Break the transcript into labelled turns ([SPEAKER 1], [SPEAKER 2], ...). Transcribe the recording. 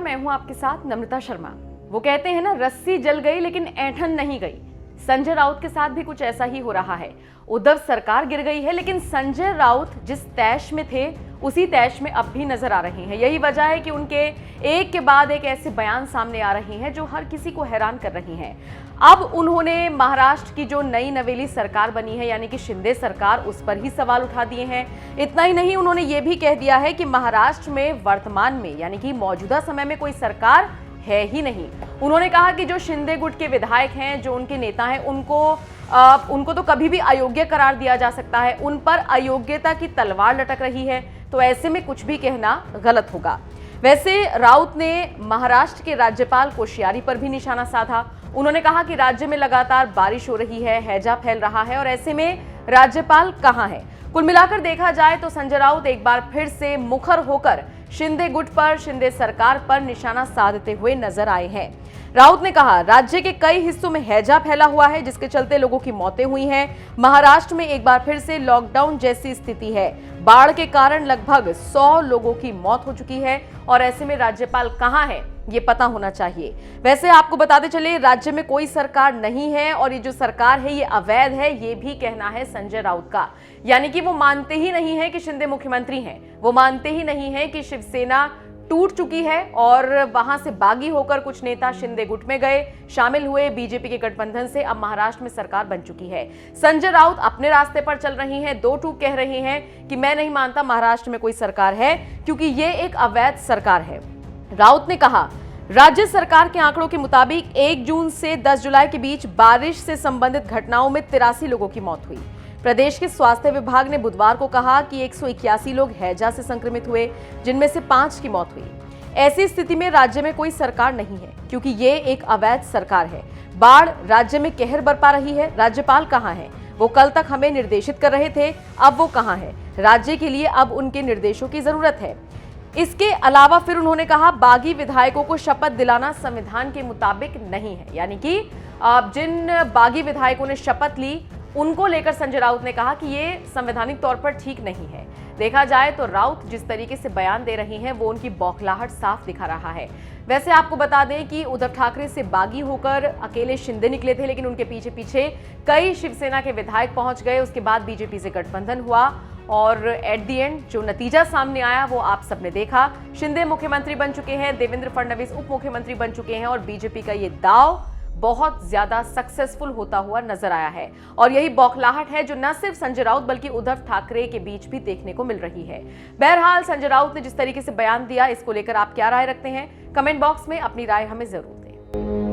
[SPEAKER 1] मैं हूं आपके साथ नम्रता शर्मा। वो कहते हैं ना, रस्सी जल गई लेकिन ऐंठन नहीं गई। संजय राउत के साथ भी कुछ ऐसा ही हो रहा है। उद्धव सरकार गिर गई है, लेकिन संजय राउत जिस तैश में थे उसी तैश में अब भी नजर आ रहे हैं। यही वजह है कि उनके एक के बाद एक ऐसे बयान सामने आ रहे हैं जो हर किसी को हैरान कर रही हैं। अब उन्होंने महाराष्ट्र की जो नई नवेली सरकार बनी है, यानी कि शिंदे सरकार, उस पर ही सवाल उठा दिए हैं। इतना ही नहीं, उन्होंने ये भी कह दिया है कि महाराष्ट्र में वर्तमान में यानी कि मौजूदा समय में कोई सरकार है ही नहीं। उन्होंने कहा कि जो शिंदे गुट के विधायक हैं, जो उनके नेता हैं, उनको तो कभी भी अयोग्य करार दिया जा सकता है। उन पर अयोग्यता की तलवार लटक रही है, तो ऐसे में कुछ भी कहना गलत होगा। वैसे राउत ने महाराष्ट्र के राज्यपाल कोश्यारी पर भी निशाना साधा। उन्होंने कहा कि राज्य में लगातार बारिश हो रही है, हैजा फैल रहा है और ऐसे में राज्यपाल कहां है। कुल मिलाकर देखा जाए तो संजय राउत एक बार फिर से मुखर होकर शिंदे गुट पर, शिंदे सरकार पर निशाना साधते हुए नजर आए हैं। राउत ने कहा, राज्य के कई हिस्सों में हैजा फैला हुआ है, जिसके चलते लोगों की मौतें हुई हैं। महाराष्ट्र में एक बार फिर से लॉकडाउन जैसी स्थिति है। बाढ़ के कारण लगभग 100 लोगों की मौत हो चुकी है और ऐसे में राज्यपाल कहां है, ये पता होना चाहिए। वैसे आपको बताते चले, राज्य में कोई सरकार नहीं है और ये जो सरकार है ये अवैध है, ये भी कहना है संजय राउत का। यानी कि वो मानते ही नहीं है कि शिंदे मुख्यमंत्री हैं, वो मानते ही नहीं है कि शिवसेना टूट चुकी है और वहां से बागी होकर कुछ नेता शिंदे गुट में गए, शामिल हुए बीजेपी के गठबंधन से। अब महाराष्ट्र में सरकार बन चुकी है। संजय राउत अपने रास्ते पर चल रही हैं, दो टूक कह रही हैं कि मैं नहीं मानता महाराष्ट्र में कोई सरकार है, क्योंकि ये एक अवैध सरकार है। राउत ने कहा, राज्य सरकार के आंकड़ों के मुताबिक 1 जून से 10 जुलाई के बीच बारिश से संबंधित घटनाओं में 83 लोगों की मौत हुई। प्रदेश के स्वास्थ्य विभाग ने बुधवार को कहा कि 181 लोग हैजा से संक्रमित हुए, जिनमें से 5 की मौत हुई। ऐसी स्थिति में राज्य में कोई सरकार नहीं है, क्योंकि ये एक अवैध सरकार है। बाढ़ राज्य में कहर बरपा रही है। राज्यपाल कहां है? वो कल तक हमें निर्देशित कर रहे थे, अब वो कहां है? राज्य के लिए अब उनके निर्देशों की जरूरत है। इसके अलावा फिर उन्होंने कहा, बागी विधायकों को शपथ दिलाना संविधान के मुताबिक नहीं है। यानी कि जिन बागी विधायकों ने शपथ ली, उनको लेकर संजय राउत ने कहा कि ये संवैधानिक तौर पर ठीक नहीं है। देखा जाए तो राउत जिस तरीके से बयान दे रही हैं, वो उनकी बौखलाहट साफ दिखा रहा है। वैसे आपको बता दें कि उद्धव ठाकरे से बागी होकर अकेले शिंदे निकले थे, लेकिन उनके पीछे पीछे कई शिवसेना के विधायक पहुंच गए। उसके बाद बीजेपी से गठबंधन हुआ और एट दी एंड जो नतीजा सामने आया वो आप सबने देखा। शिंदे मुख्यमंत्री बन चुके हैं, देवेंद्र फडणवीस उप मुख्यमंत्री बन चुके हैं और बीजेपी का ये दाव बहुत ज्यादा सक्सेसफुल होता हुआ नजर आया है। और यही बौखलाहट है जो न सिर्फ संजय राउत बल्कि उद्धव ठाकरे के बीच भी देखने को मिल रही है। बहरहाल संजय राउत ने जिस तरीके से बयान दिया, इसको लेकर आप क्या राय रखते हैं? कमेंट बॉक्स में अपनी राय हमें जरूर दें।